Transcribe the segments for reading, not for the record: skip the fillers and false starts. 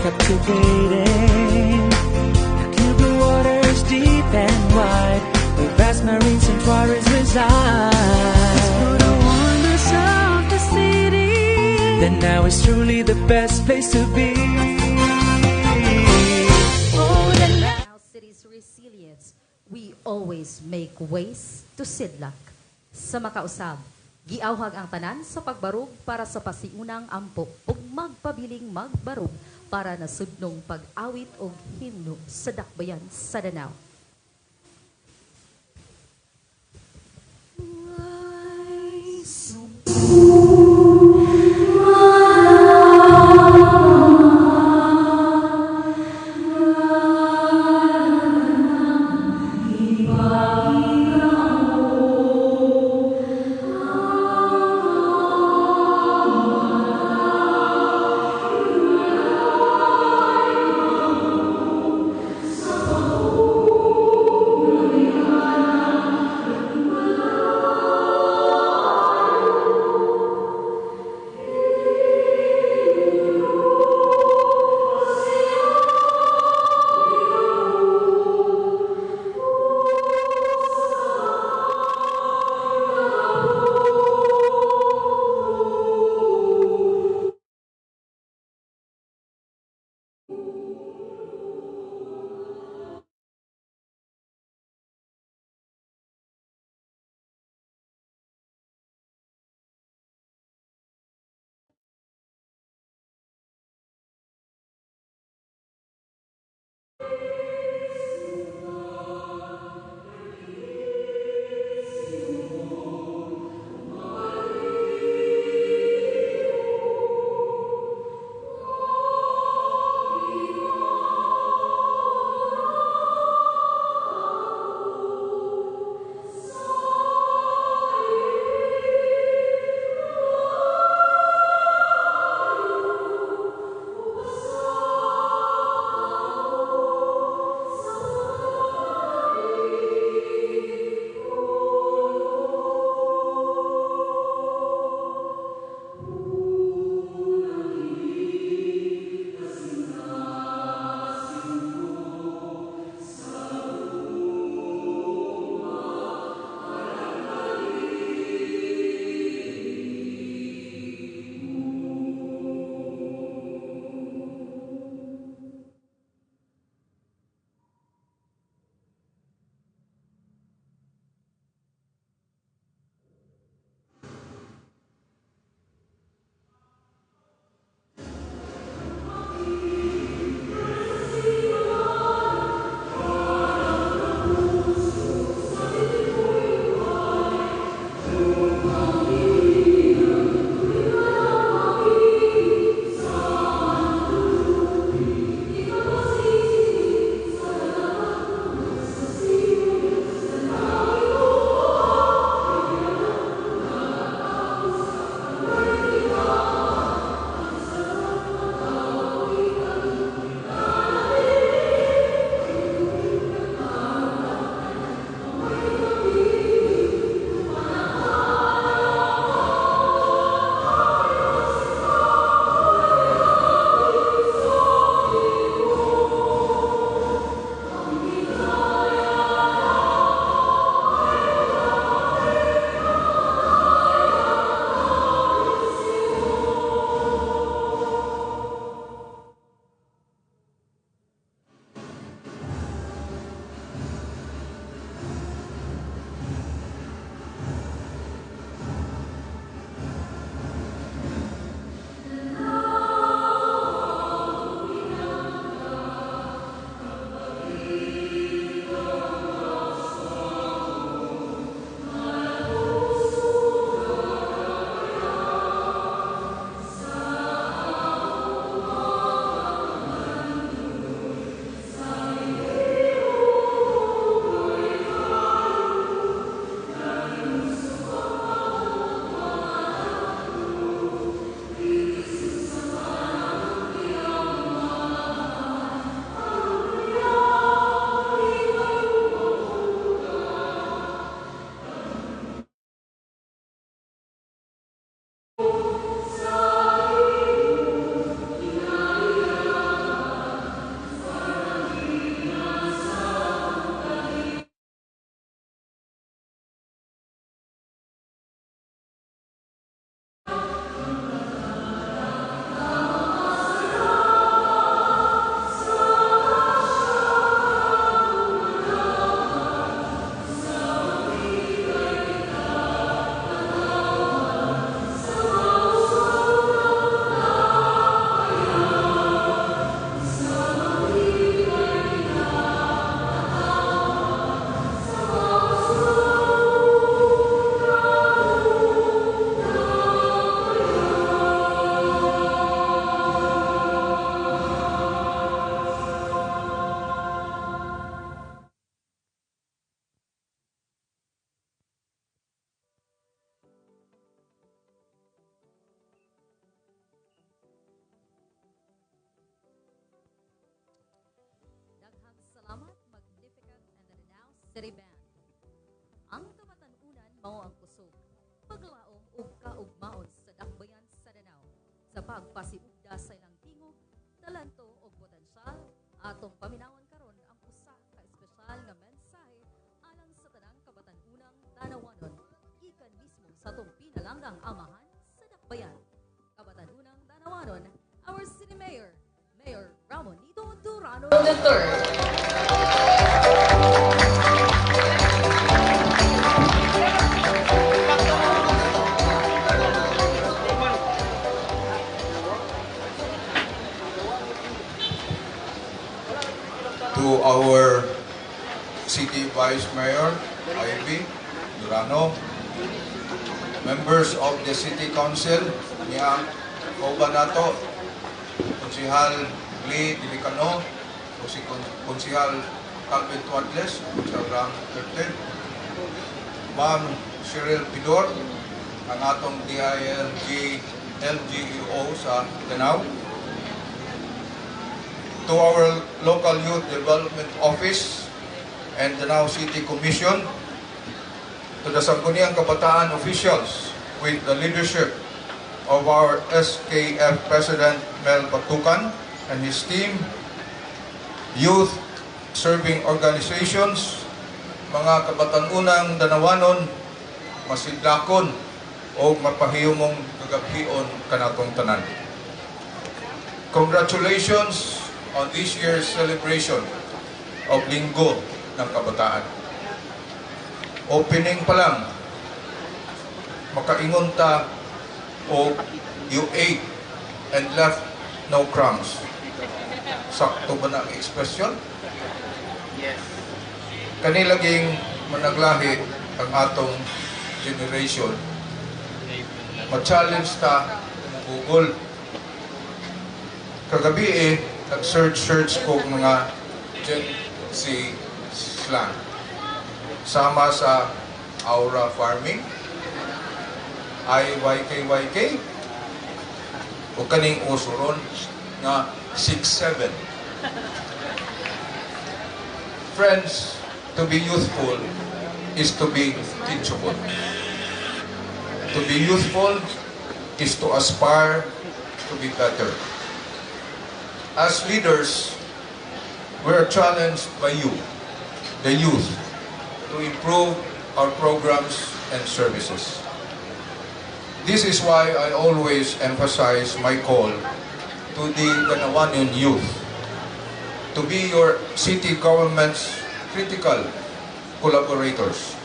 captivating. The clear blue waters deep and wide, where vast marine sanctuaries reside. Explore the wonders of the city, then now is truly the best place to be. Oh, the Lanao City's resilience, we always make ways to sidlak. Sa makausab, giawhag ang tanan sa pagbarug para sa pasiunang ampo ug magpabiling magbarug para na sudnong pag-awit og himno sa dakbayan sa Danao. City Band. Ang kabatanunan mao ang kusog, paglaom ug kaugmaon sa dakbayan sa Danau, sa pagpasiugda sa ilang tingog, talento ug potensyal, atong paminawon karon ang usa ka espesyal nga mensahe alang sa tanang kabatanunang Danawanon, gikan mismo sa atong pinalanggang amahan sa dakbayan. Kabatanunang Danawanon, our City Mayor, Mayor Ramonito Durano III. To our City Vice Mayor, Ivy Durano, members of the City Council, niya Cobanato, Konsihal Lee Dilicano, Konsihal Calvin Tuadles, sa Rang 13, Ma'am Cheryl Pidor, ang atong DILG LGUO sa Danau, to our local youth development office and Danau City Commission, to the Sangguniang Kabataan officials with the leadership of our SKF President Mel Batukan and his team, youth serving organizations, mga kabatanunang Danawanon, masidlakon o mapahiyumong kagabion kanatong tanan. Congratulations on this year's celebration of Linggo ng Kabataan. Opening pa lang, makaingon ta o you ate and left no crumbs. Sakto ba na ang ekspresyon? Yes. Kanilaging managlahi ang atong generation. Ma-challenge ta Google. Kagabi nag-search ko mga Gen Z slang. Sama sa Aura Farming, IYKYK, o kaning usuron nga 6-7. Friends, to be youthful is to be teachable. To be youthful is to aspire to be better. As leaders, we are challenged by you, the youth, to improve our programs and services. This is why I always emphasize my call to the Danawanon youth to be your city government's critical collaborators.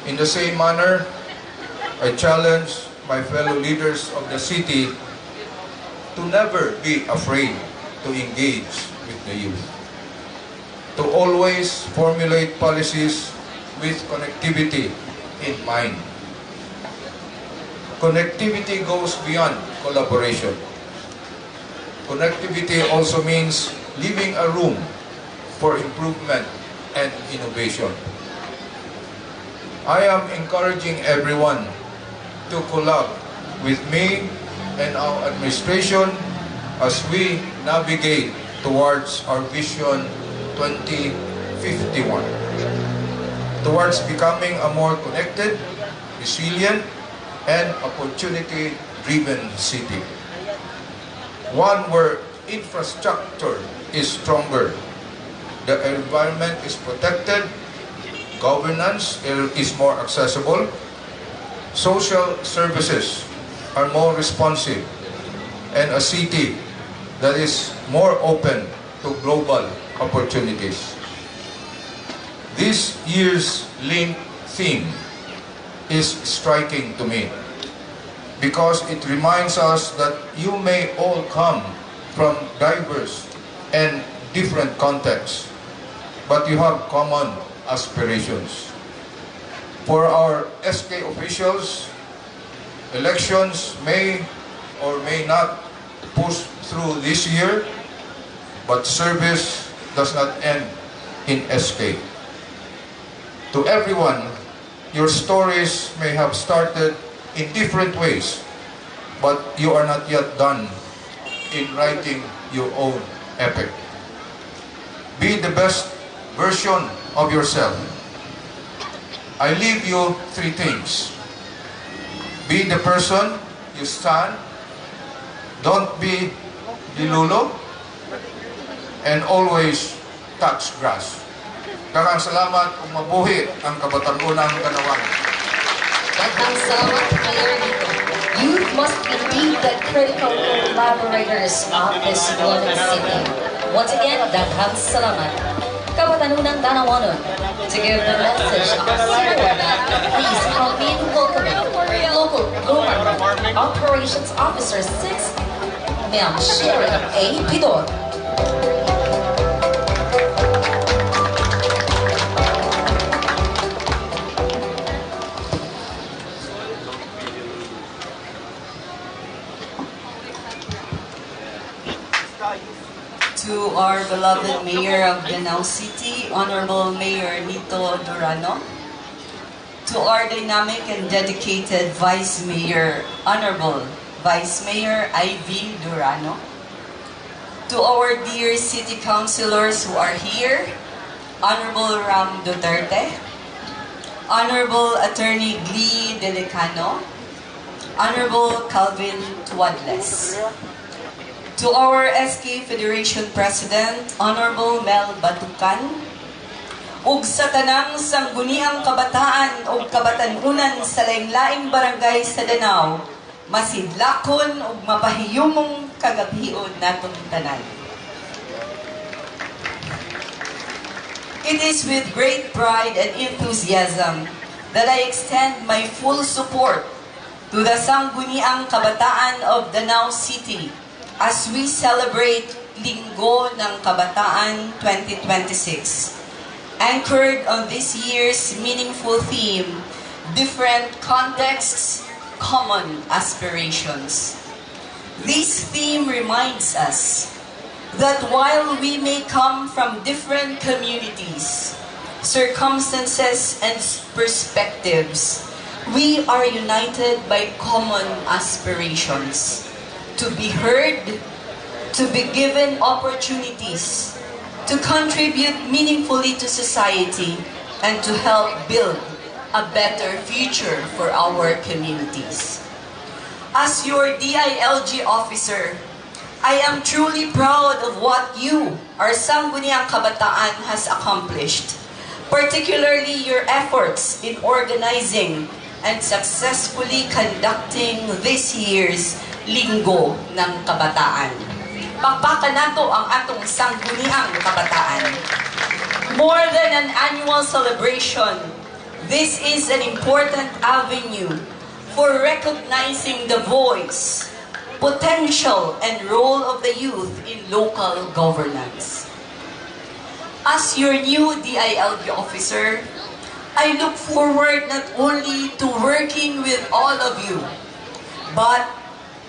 In the same manner, I challenge my fellow leaders of the city to never be afraid to engage with the youth, to always formulate policies with connectivity in mind. Connectivity goes beyond collaboration. Connectivity also means leaving a room for improvement and innovation. I am encouraging everyone to collab with me and our administration as we navigate towards our Vision 2051, towards becoming a more connected, resilient, and opportunity-driven city. One where infrastructure is stronger, the environment is protected, governance is more accessible, social services are more responsive, and a city that is more open to global opportunities. This year's Link theme is striking to me because it reminds us that you may all come from diverse and different contexts, but you have common aspirations. For our SK officials, elections may or may not push through this year, but service does not end in SK. To everyone, your stories may have started in different ways, but you are not yet done in writing your own epic. Be the best version of yourself. I leave you three things. Be the person you stand. Don't be dilulo. And always touch grass. Daghang salamat kung mabuhi ang kabataan-unang kanawan. Daghang salamat, Mayor Nito. Youth must be the critical collaborators of this global city. Once again, daghang salamat. Kabataan-unang Danawanon, to give the message of support, please help me in welcoming Local Government Operations Officer 6, Ma'am Sherry A. Pidor. To our beloved Mayor of Danao City, Honorable Mayor Nito Durano. To our dynamic and dedicated Vice Mayor, Honorable Vice Mayor Ivy Durano. To our dear City Councilors who are here, Honorable Ram Duterte, Honorable Attorney Glee Delicano, Honorable Calvin Tuadles. To our SK Federation President, Honorable Mel Batucan, ug sa tanang sangguniang kabataan ug kabatanunan sa laing-laing barangay sa Danao, masidlakon ug mapahiyumong kagabhion natong tanan. It is with great pride and enthusiasm that I extend my full support to the sangguniang kabataan of Danao City as we celebrate Linggo ng Kabataan 2026, anchored on this year's meaningful theme, Different Contexts, Common Aspirations. This theme reminds us that while we may come from different communities, circumstances, and perspectives, we are united by common aspirations. To be heard, to be given opportunities, to contribute meaningfully to society, and to help build a better future for our communities. As your DILG officer, I am truly proud of what you, our Sangguniang Kabataan, has accomplished, particularly your efforts in organizing and successfully conducting this year's Linggo ng Kabataan. Pakpakan nato ang atong Sangguniang Kabataan. More than an annual celebration, this is an important avenue for recognizing the voice, potential, and role of the youth in local governance. As your new DILG officer, I look forward not only to working with all of you, but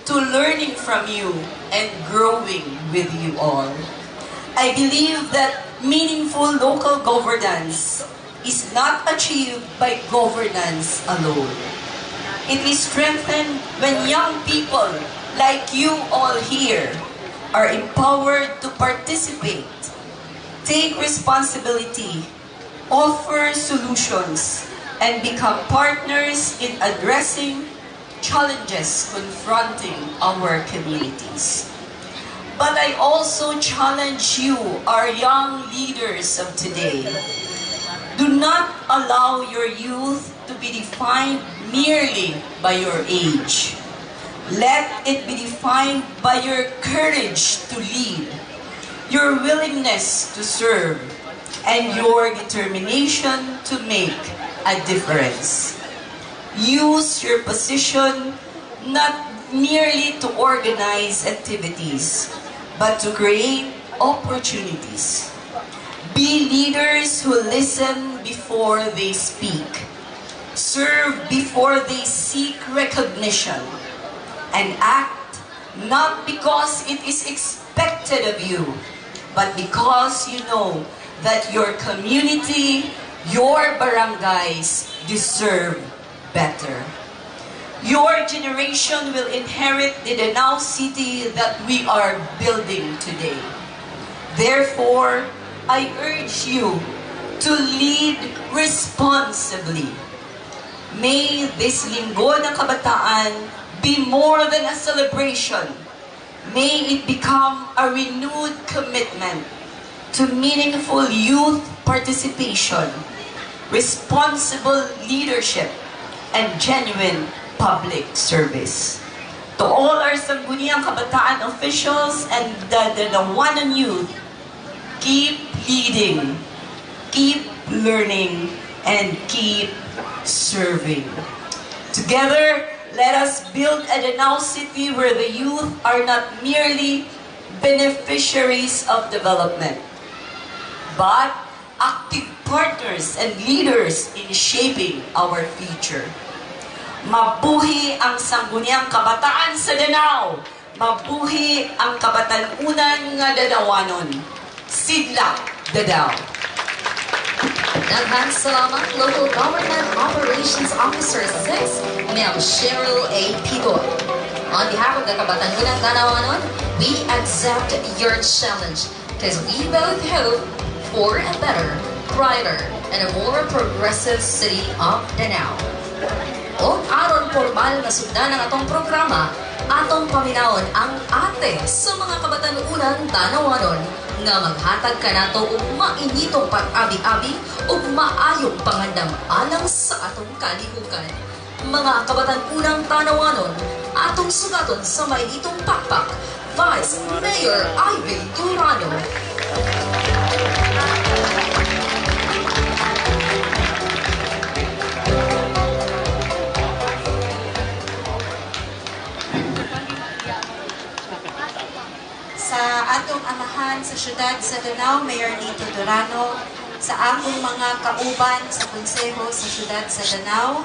to learning from you and growing with you all. I believe that meaningful local governance is not achieved by governance alone. It is strengthened when young people like you all here are empowered to participate, take responsibility, offer solutions, and become partners in addressing challenges confronting our communities. But I also challenge you, our young leaders of today. Do not allow your youth to be defined merely by your age. Let it be defined by your courage to lead, your willingness to serve, and your determination to make a difference. Use your position not merely to organize activities, but to create opportunities. Be leaders who listen before they speak, serve before they seek recognition, and act not because it is expected of you, but because you know that your community, your barangays deserve better. Your generation will inherit the Danao City that we are building today. Therefore, I urge you to lead responsibly. May this Linggo ng Kabataan be more than a celebration. May it become a renewed commitment to meaningful youth participation, responsible leadership, and genuine public service. To all our Sangguniang Kabataan officials and the Danawanon youth, keep leading, keep learning, and keep serving. Together, let us build a Danao City where the youth are not merely beneficiaries of development, but active partners and leaders in shaping our future. Mabuhi ang Sangguniang Kabataan sa Danao! Mabuhi ang kabatanunan nga Danawanon! Sidlak, Danao! Daghang salamat, Local Government Operations Officer 6, Ma'am Cheryl A. Pidor. On behalf of the Kabatanunan Danawanon, we accept your challenge because we both hope for a better, brighter, and a more progressive city of Danao. O aron formal na sugdan ng atong programa, atong paminawon ang ate sa mga kabatanunan Danawanon nga maghatag kanato og mainitong pag-abi-abi ug maayong pangandam alang sa atong kalihukan. Mga kabatanunang Danawanon, atong sugaton sa mainitong pakpak, Vice Mayor Ivy Durano. Sa atong amahan sa syudad sa Danao, Mayor Nito Durano, sa akong mga kauban sa konseho sa syudad sa Danao,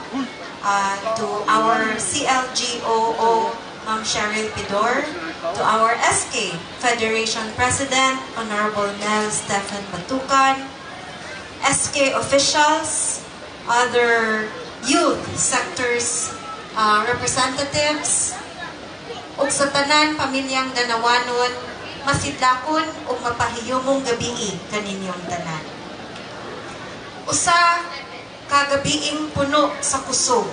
to our CLGOO, Ma'am Cheryl Pidor, to our SK Federation President, Honorable Mel Stephen Batucan, SK officials, other youth sectors representatives, ug sa tanan pamilyang Danawanon, masidlakon ug mapahiyumong gabii kaninyong tanan. Usa ka gabiing puno sa kusog,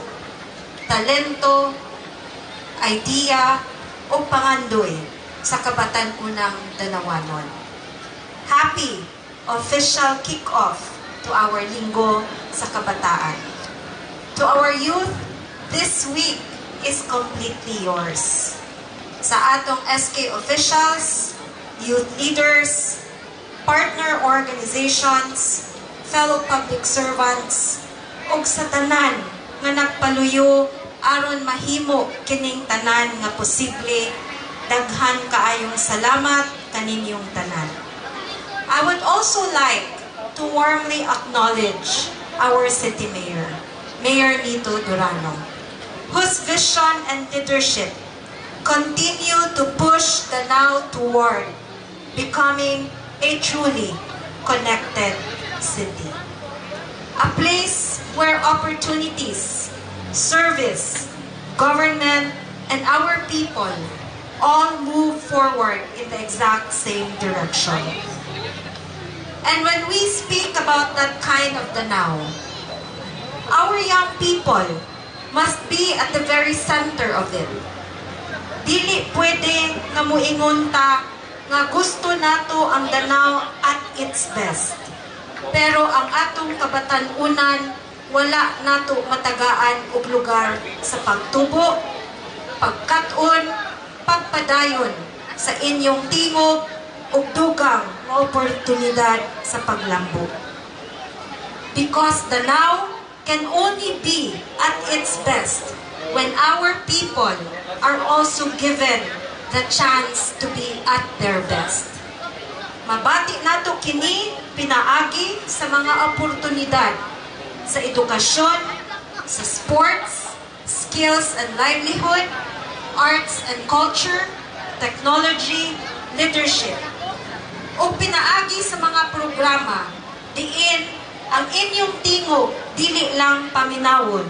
talento, idea o pangandoy sa kabatanunang Danawanon. Happy official kick-off to our Linggo sa Kabataan. To our youth, this week is completely yours. Sa atong SK officials, youth leaders, partner organizations, fellow public servants, ug sa tanan nga nagpaluyo aron mahimo kining tanan nga posible, daghan kaayong salamat kaninyong tanan. I would also like to warmly acknowledge our city mayor, Mayor Nito Durano, whose vision and leadership continue to push Danao toward becoming a truly connected city. A place where opportunities, service, government, and our people all move forward in the exact same direction. And when we speak about that kind of Danao, our young people must be at the very center of it. Dili pwede nga muingon ta nga gusto nato ang Danao at its best. Pero ang atong kabatanunan wala nato matagaan og lugar sa pagtubo, pagkat-on, pagpadayon sa inyong tingog ug dugang nga oportunidad sa paglambo. Because Danao can only be at its best when our people are also given the chance to be at their best. Mabati nato kini pinaagi sa mga oportunidad sa edukasyon, sa sports, skills and livelihood, arts and culture, technology, leadership. O pinaagi sa mga programa diin ang inyong tingog dili lang paminawon,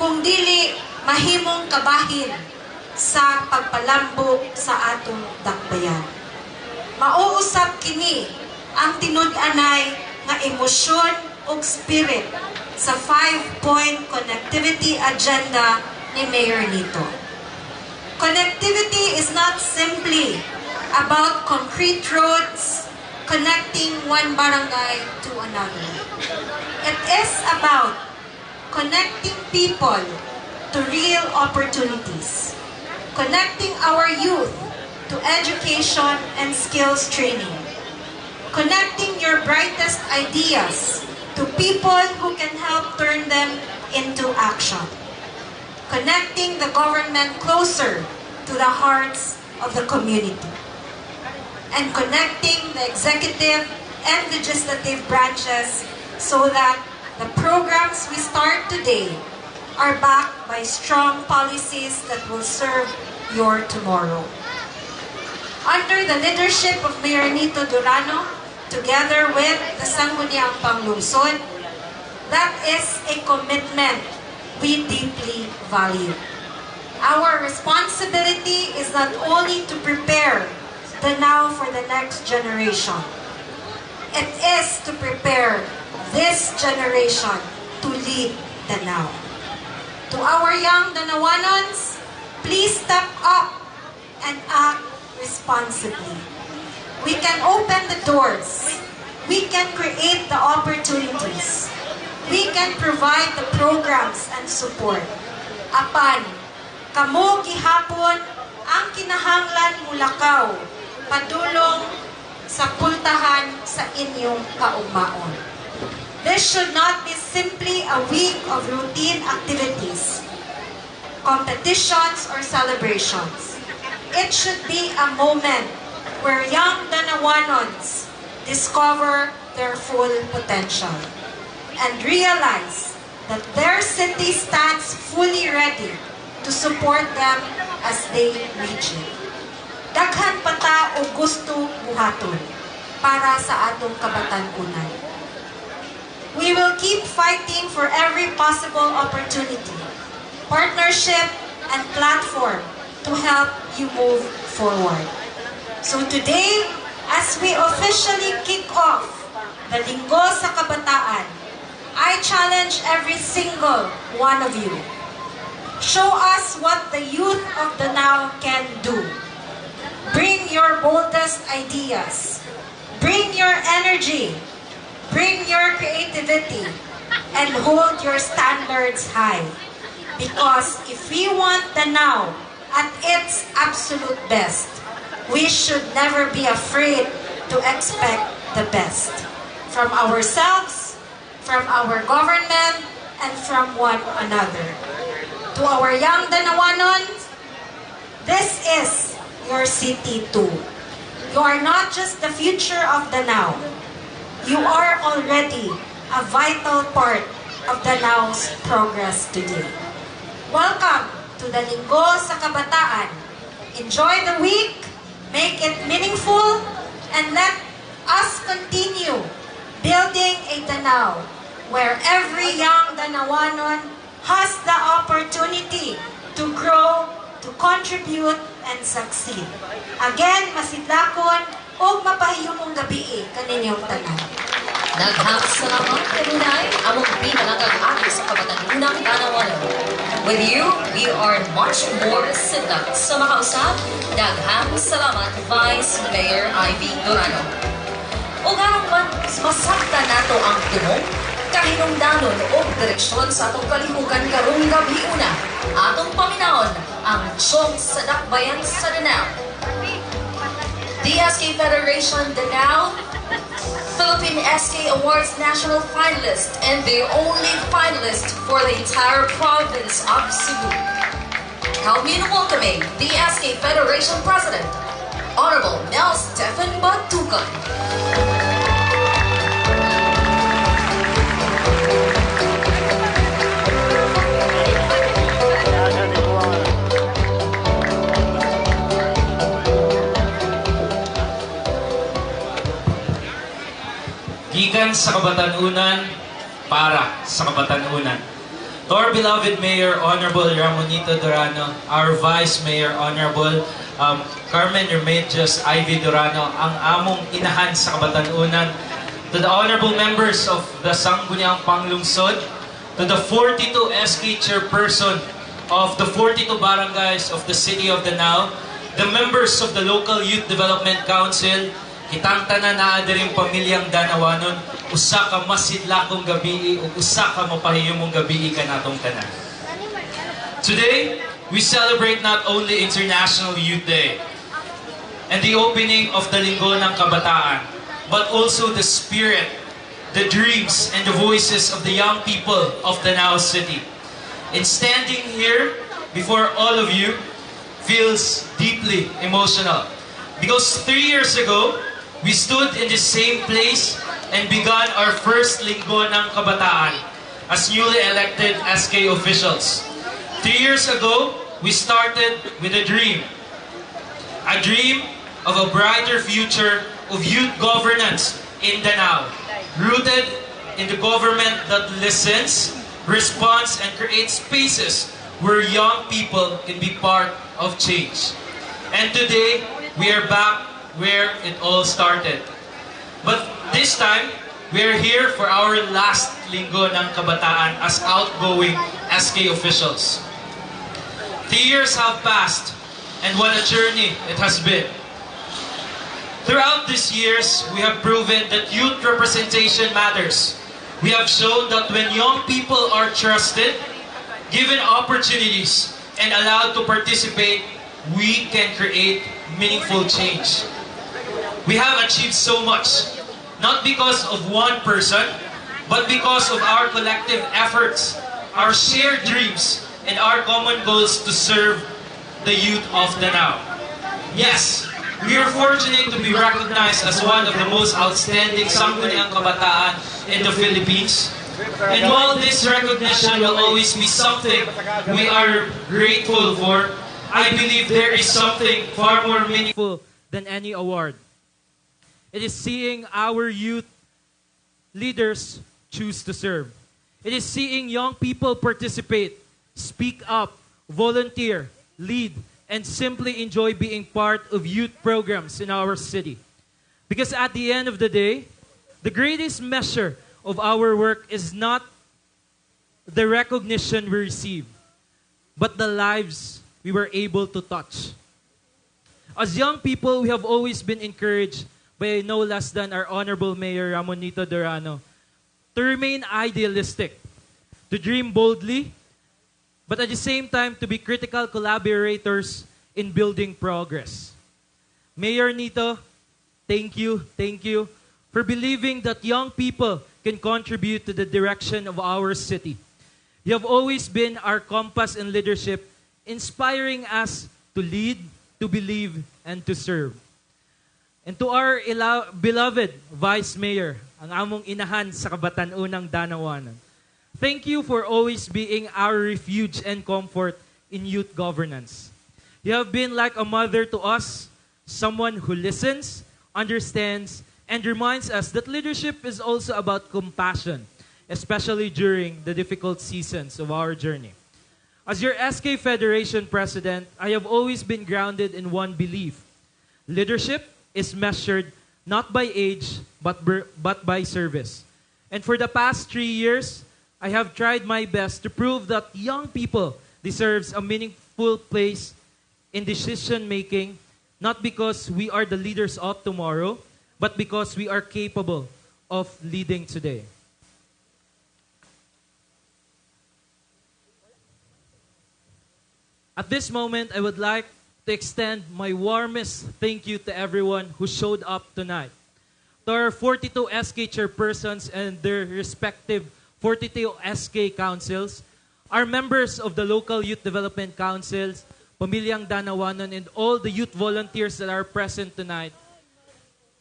kung dili mahimong kabahin sa pagpalambok sa atong dakbayan. Mauusap kini ang tinud-anay nga emosyon ug spirit sa 5-point connectivity agenda ni Mayor Nito. Connectivity is not simply about concrete roads connecting one barangay to another. It is about connecting people to real opportunities, connecting our youth to education and skills training, connecting your brightest ideas to people who can help turn them into action, connecting the government closer to the hearts of the community, and connecting the executive and legislative branches so that the programs we start today are backed by strong policies that will serve your tomorrow. Under the leadership of Mayor Nito Durano, together with the Sangguniang Panglungsod, that is a commitment we deeply value. Our responsibility is not only to prepare the now for the next generation. It is to prepare this generation to lead the now. To our young Danawanons, please step up and act responsibly. We can open the doors. We can create the opportunities. We can provide the programs and support. Apan, kamo gihapon ang kinahanglan mulakaw padulong sa pultahan sa inyong kaugmaon. This should not be simply a week of routine activities, competitions, or celebrations. It should be a moment where young Danawanons discover their full potential and realize that their city stands fully ready to support them as they reach it. Daghan pa ta o gusto buhaton para sa atong kabatan-unan. We will keep fighting for every possible opportunity, partnership, and platform to help you move forward. So today, as we officially kick off the Linggo sa Kabataan, I challenge every single one of you. Show us what the youth of the now can do. Bring your boldest ideas. Bring your energy. Bring your creativity. And hold your standards high. Because if we want the now at its absolute best, we should never be afraid to expect the best from ourselves, from our government, and from one another. To our young Danawanons, this is your city too. You are not just the future of the now. You are already a vital part of the now's progress today. Welcome to the Linggo sa Kabataan. Enjoy the week, make it meaningful, and let us continue building a Danao where every young Danawanon has the opportunity to grow, to contribute, and succeed. Again, masidlakon o mapahiyumong gabi kaninyong tanan. Daghang salamat kanunay among pinalanggang aki sa kabataan-unang Danawanon. With you, we are much more sidlak sa makausap. Daghang salamat Vice Mayor Ivy Durano. O garang man, masakta nato ang tunong kahinungdanon o direksyon sa atong kalihukan karong gabi una. Atong paminaon ang Chong sa Dakbayan sa Danao. DSK Federation Danao, Philippine SK Awards National Finalist, and the only finalist for the entire province of Cebu. Help me in welcoming the SK Federation President, Honorable Mel Stephen Batucan. Gikan sa Kabatanunan, para sa Kabatanunan. To our beloved Mayor, Honorable Ramonito Durano, our Vice Mayor, Honorable Carmen Remedios Ivy Durano, ang among inahan sa Kabatanunan, to the honorable members of the Sangguniang Panglungsod, to the 42 SK chairperson of the 42 barangays of the city of Danao, the members of the local youth development council, kitang tanan naa diring pamilyang Danawanon, usa ka masidlakong gabi o usa ka mapahiyumong gabi ka natong tanan. Today, we celebrate not only International Youth Day and the opening of the Linggo ng Kabataan, but also the spirit, the dreams, and the voices of the young people of Danao City. And standing here before all of you feels deeply emotional. Because 3 years ago, we stood in the same place and began our first Linggo ng Kabataan as newly elected SK officials. 3 years ago, we started with a dream of a brighter future of youth governance in Danao, rooted in the government that listens, responds, and creates spaces where young people can be part of change. And today, we are back where it all started. But this time, we are here for our last Linggo ng Kabataan as outgoing SK officials. 3 years have passed, and what a journey it has been. Throughout these years, we have proven that youth representation matters. We have shown that when young people are trusted, given opportunities, and allowed to participate, we can create meaningful change. We have achieved so much, not because of one person, but because of our collective efforts, our shared dreams, and our common goals to serve the youth of Danao. Yes, we are fortunate to be recognized as one of the most outstanding Sangguniang Kabataan in the Philippines. And while this recognition will always be something we are grateful for, I believe there is something far more meaningful than any award. It is seeing our youth leaders choose to serve. It is seeing young people participate, speak up, volunteer, lead, and simply enjoy being part of youth programs in our city. Because at the end of the day, the greatest measure of our work is not the recognition we receive, but the lives we were able to touch. As young people, we have always been encouraged by no less than our Honorable Mayor Ramonito Durano to remain idealistic, to dream boldly, but at the same time to be critical collaborators in building progress. Mayor Nito, thank you for believing that young people can contribute to the direction of our city. You have always been our compass in leadership, inspiring us to lead, to believe, and to serve. And to our beloved Vice Mayor, ang among inahan sa Kabataanong Danawanon, thank you for always being our refuge and comfort in youth governance. You have been like a mother to us, someone who listens, understands, and reminds us that leadership is also about compassion, especially during the difficult seasons of our journey. As your SK Federation President, I have always been grounded in one belief. Leadership is measured not by age, but by service. And for the past 3 years, I have tried my best to prove that young people deserves a meaningful place in decision-making, not because we are the leaders of tomorrow, but because we are capable of leading today. At this moment, I would like to extend my warmest thank you to everyone who showed up tonight. To our 42 SK chairpersons and their respective 42 SK councils, our members of the local youth development councils, Pamilyang Danawanon, and all the youth volunteers that are present tonight,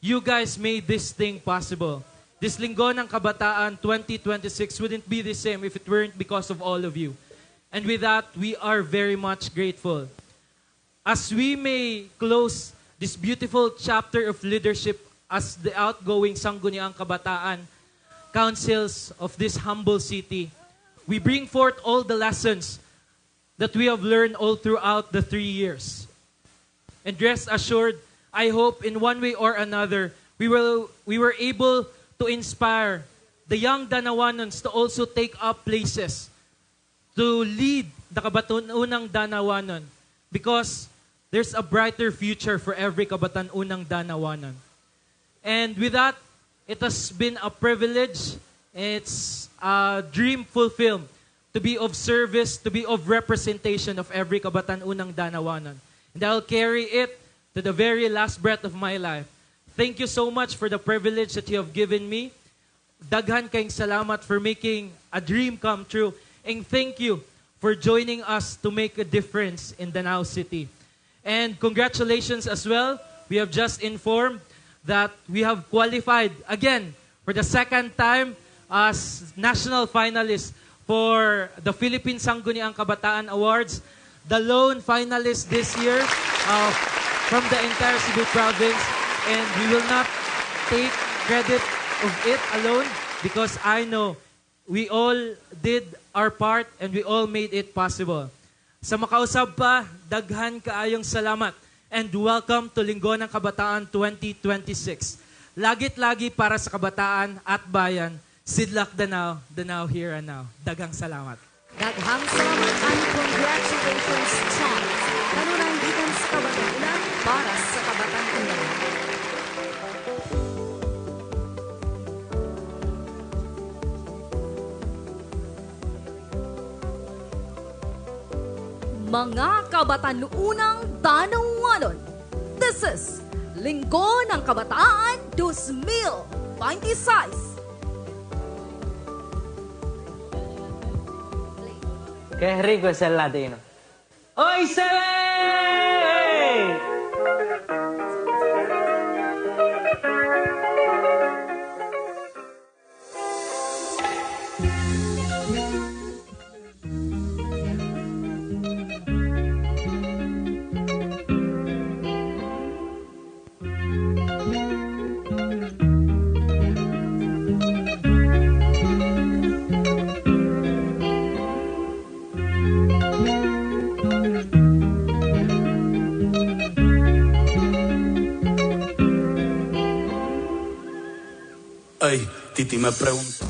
you guys made this thing possible. This Linggo ng Kabataan 2026 wouldn't be the same if it weren't because of all of you. And with that, we are very much grateful. As we may close this beautiful chapter of leadership as the outgoing Sangguniang Kabataan councils of this humble city, we bring forth all the lessons that we have learned all throughout the 3 years. And rest assured, I hope in one way or another, we were able to inspire the young Danawanons to also take up places, to lead the Kabataan-unang Danawanon, because there's a brighter future for every Kabataan-unang Danawanon. And with that, it has been a privilege, it's a dream fulfilled to be of service, to be of representation of every Kabataan-unang Danawanon. And I'll carry it to the very last breath of my life. Thank you so much for the privilege that you have given me. Daghan kayong salamat for making a dream come true. And thank you for joining us to make a difference in Danao City. And congratulations as well. We have just informed that we have qualified again for the second time as national finalists for the Philippine Sangguniang Kabataan Awards. The lone finalist this year from the entire Cebu province. And we will not take credit of it alone because I know we all did our part and we all made it possible. Sa makausap pa, daghan kaayong salamat and welcome to Linggo ng Kabataan 2026. Lagit-lagi para sa kabataan at bayan, Sidlak Danao, Danao here and now. Daghang salamat. Daghang salamat and congratulations, Chon. Kanunang gikan sa kabataan para sa kabataan. Mga Kabataan-unang Danawanon, this is Linggo ng Kabataan 2026. Qué rico es el latino. ¡Hoy se ve! Ay, Titi me preguntó.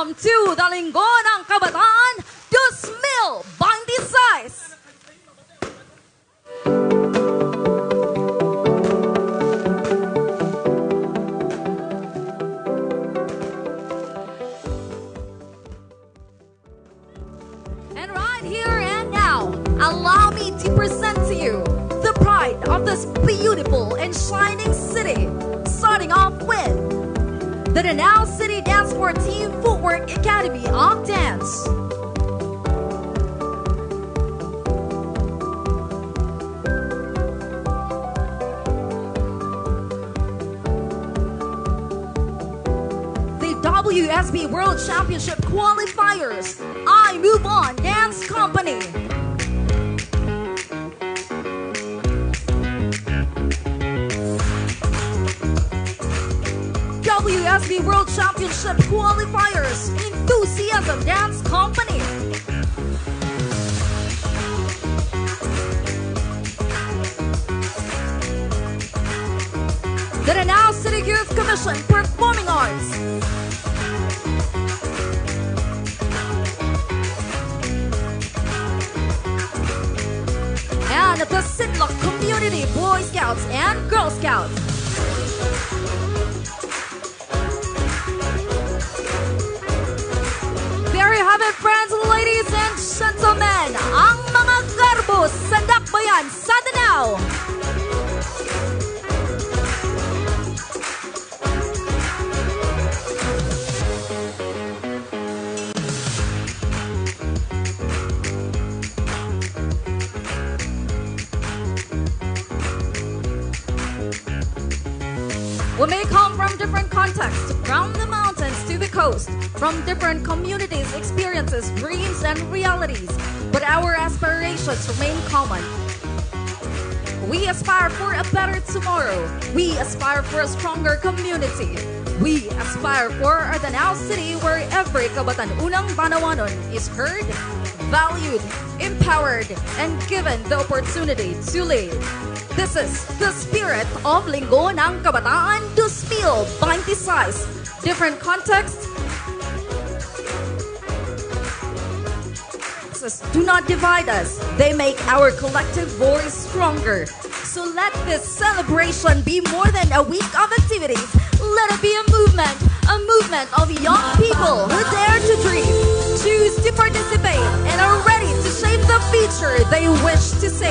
welcome to the Linggo ng Kabataan, 2026! And right here and now, allow me to present to you the pride of this beautiful and shining city. Starting off with the Danao City Dance Floor Team Footwork Academy of Dance. The WSB World Championship Qualifiers, I Move On Dance Company. WSB World Championship Qualifiers, Enthusiasm Dance Company. The Danao City Youth Commission Performing Arts. And the Sidlock Community Boy Scouts and Girl Scouts. There you have it, friends, ladies and gentlemen, ang mga garbos sa dakbayan sa Danao. We may come from different contexts, from the mountains to the coast, from different communities, experiences, dreams, and realities, but our aspirations remain common. We aspire for a better tomorrow. We aspire for a stronger community. We aspire for a Danao City where every kabatan-unang Banawanon is heard, valued, empowered, and given the opportunity to lead. This is the spirit of Linggo ng Kabataan 2026. Different contexts do not divide us. They make our collective voice stronger. So let this celebration be more than a week of activities. Let it be a movement of young people who dare to dream, choose to participate, and are ready to shape the future they wish to see.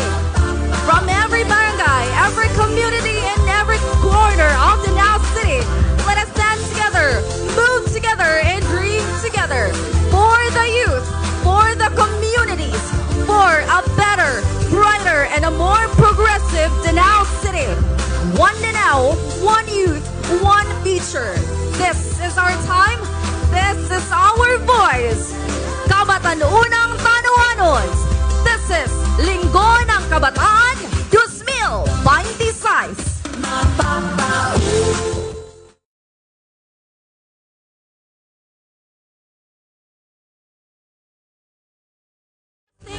From every barangay, every community, and every corner of the Danao City, let us stand together, move together, and dream together. For the youth, for the communities, for a better, brighter, and a more progressive Danao City. One Danao, one youth, one future. This is our time. This is our voice. Kabatan-unang Banawanons. This is Linggo ng Kabataan 2026.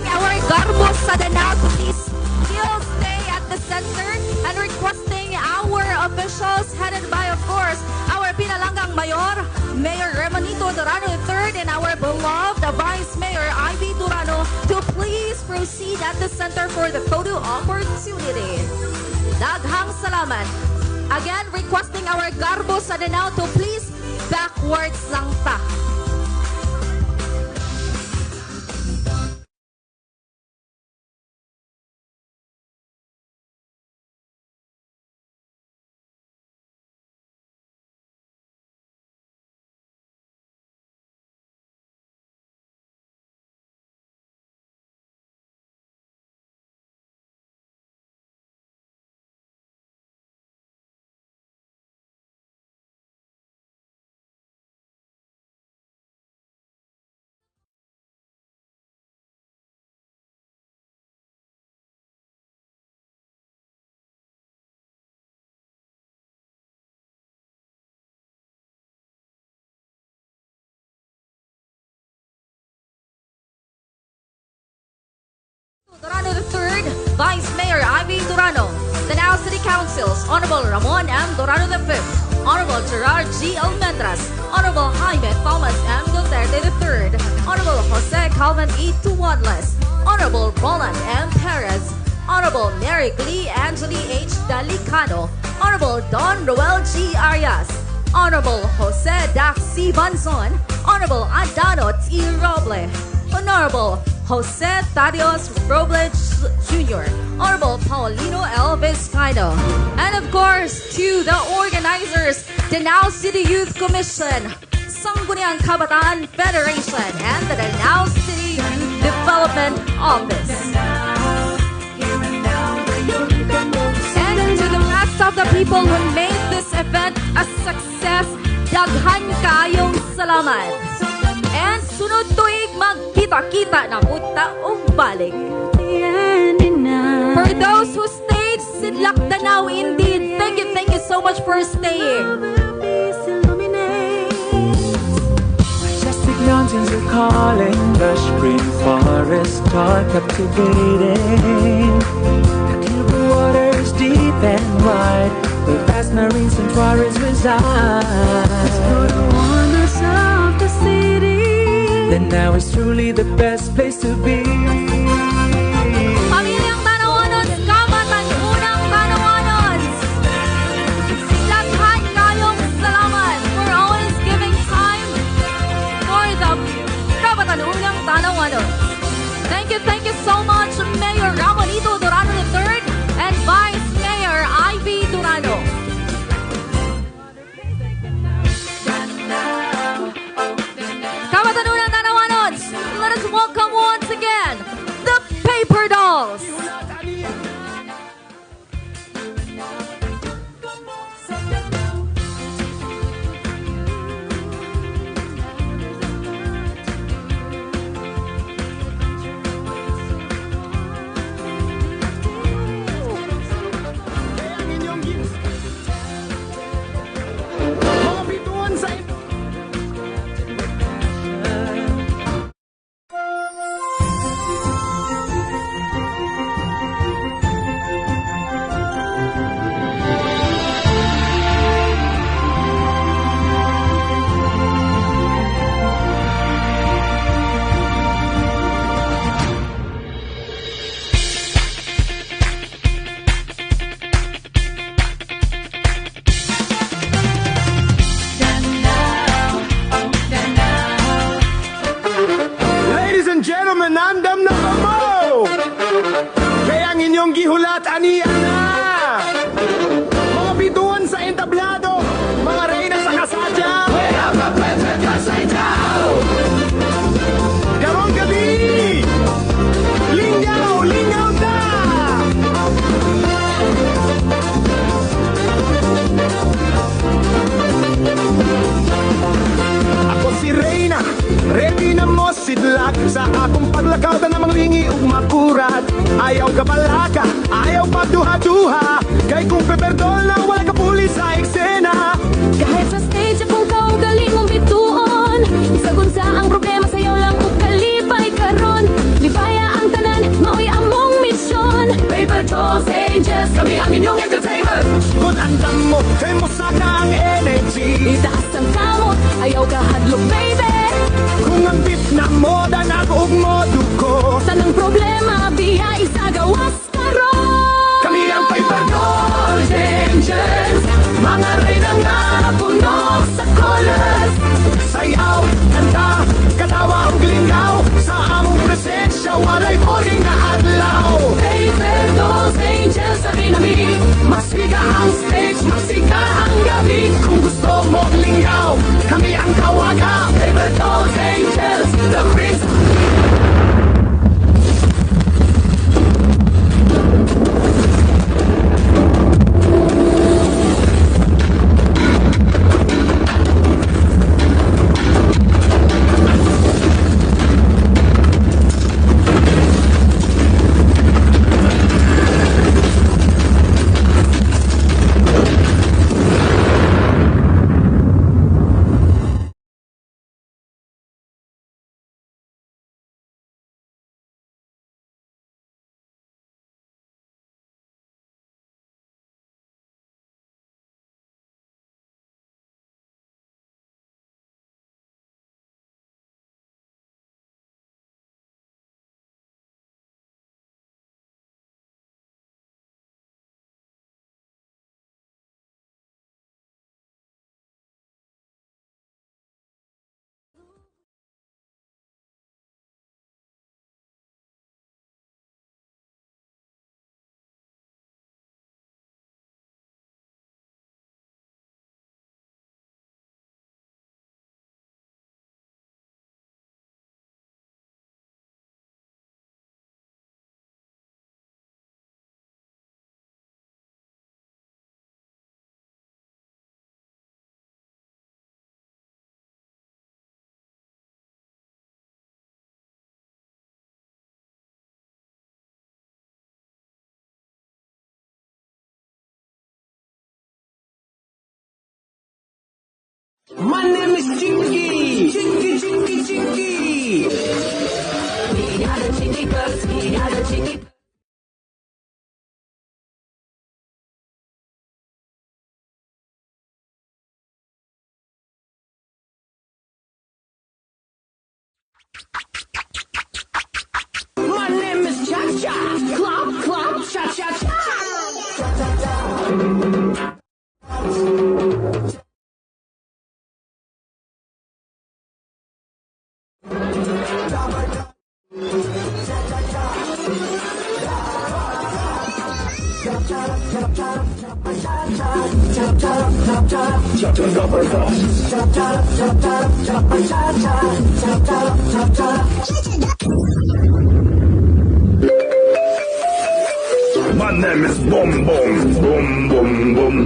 Our garbos sa Danao, please still stay at the center and requesting our officials headed by, of course, our Pinalanggang Mayor, Mayor Remanito Durano III, and our beloved Vice Mayor Ivy Durano to please proceed at the center for the photo opportunity. Daghang salamat. Again, requesting our garbos sa Danao to please backwards lang ta. Durano III, Vice Mayor Ivy Durano, Danao City Councils, Honorable Ramon M. Durano V, Honorable Gerard G. Almendras, Honorable Jaime Thomas M. Gilda, 2008 to Wadless, Honorable Roland M. Perez, Honorable Mary Glee Angeli H. Dalicano, Honorable Don Roel G. Arias, Honorable Jose Dax C. Banzon, Honorable Adano T. Roble, Honorable Jose Tadios Robles Jr., Honorable Paulino L. Vizcaino, and of course, to the organizers, Danao City Youth Commission, Sangguniang Kabataan Federation, and the Danao City Youth Development Office. And to the rest of the people who made this event a success, daghan kayong salamat. And sunod tuig magkita-kita na punta balik. For those who stayed, Sidlak Danao indeed. Thank you so much for staying. Majestic mountains are calling, lush green forests are captivating. The clear blue waters deep and wide, where vast marine sanctuaries reside. For the wonders of the city, then now is truly the best place to be. Pamilyang Tanawanons, Kamatan Unang Tanawanons, daghan kayong salamat for always giving time for the Kamatan Unang Tanawanons. Thank you so much, Mayor Ramonito Durano III and Vice Mayor Ivy Durano. Kamatan Unang Tanawanons, let us welcome once again the Paper Dolls. Ladies and gentlemen, andam na ba mo? Kaya ang inyong gihulat aniya na. Mga bituan sa entablado, mga reyna sa kasadya. Karong gabi, lingaw, lingaw na. Ako si Reyna, ready na mo sidlak sa akong paglakaw na namang lingi ug makurat. Ayaw ka balaka, ayaw pa duha-duha, kay kung peperdol na wala ka pulis sa eksena. Kahit sa stage kung kau galing mong bituon, sagun sa ang problema sayo lang ug kalipay karon. Libaya ang tanan, maoy among misyon. Paper Dolls Angels, kami ang inyong entertainment. Kung andam mo, kay mo sana ang energy. Itaas ang kamot, ayaw ka hadlok baby. Kung ang beat na moda na ug modo ko, Tanang problema, biya isagawas karon. kami ang Paper Dolls Angels, mga reyna nga puno sa colors. Sayaw, kanta, katawa ug lingaw, sa among presensya walay boring na adlaw. Paper Dolls Angels, sabi namin, Mas siga ang stage, mas siga ang gabi. Kung gusto mo lingaw, kami ang kawaga. Paper Dolls Angels, the Prince My name is Chinky. Chinky, Chinky, Chinky. We are the Chinky Girls. We are the Chinky. My name is Cha Cha. Clap, clap, cha cha cha. Cha cha cha. My name is Boom Boom Boom Boom Boom.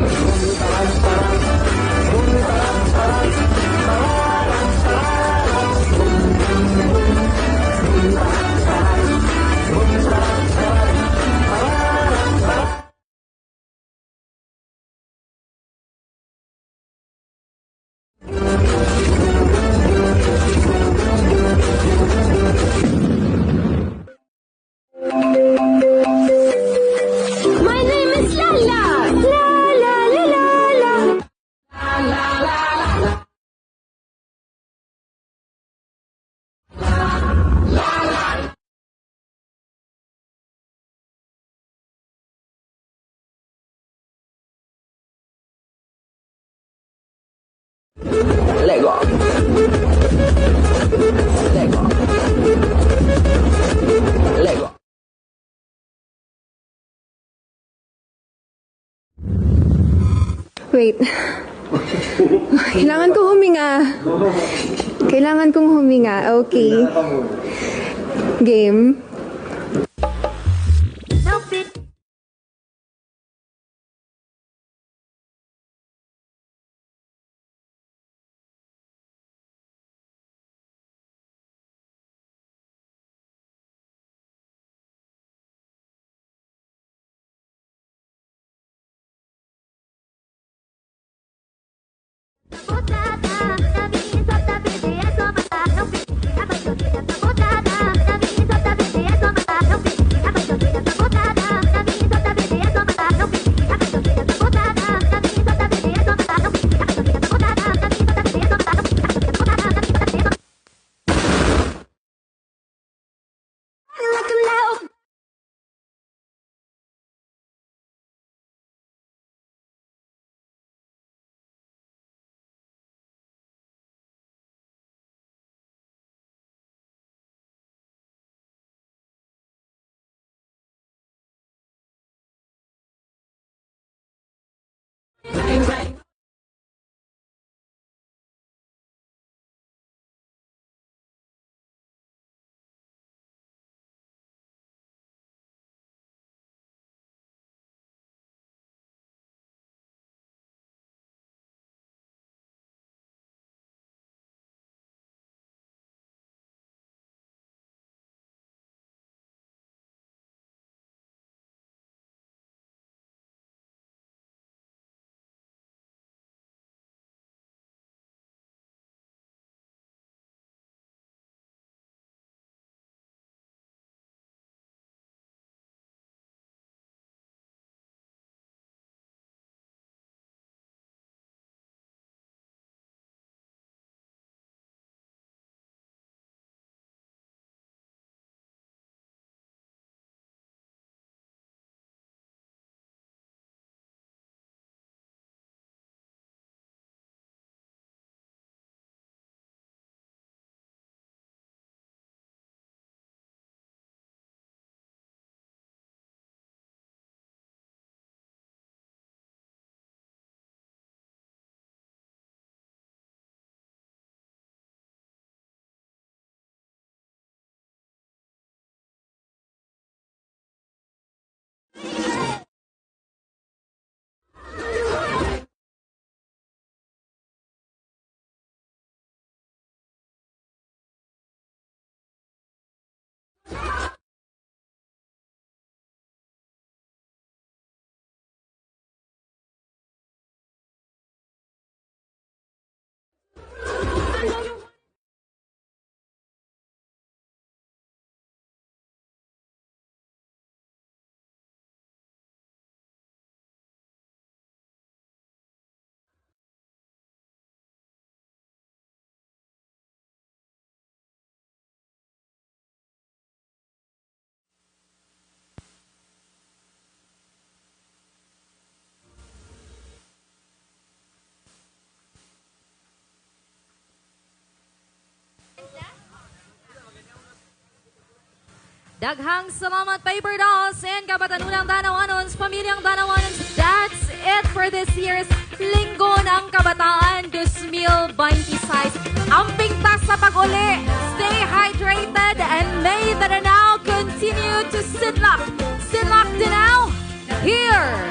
My name is Lala. La la la la la. La la la la. Lego. Lego. Lego. Wait. Kailangan ko huminga. Kailangan kong huminga. Okay. Game. Daghang salamat, Paper Dolls and Kabatanunang Danawanons, Pamilyang Danawanons. That's it for this year's Linggo ng Kabataan 2026. Amping tas sa pag-uli. Stay hydrated and may the Danao continue to sidlak. Sidlak Danao, here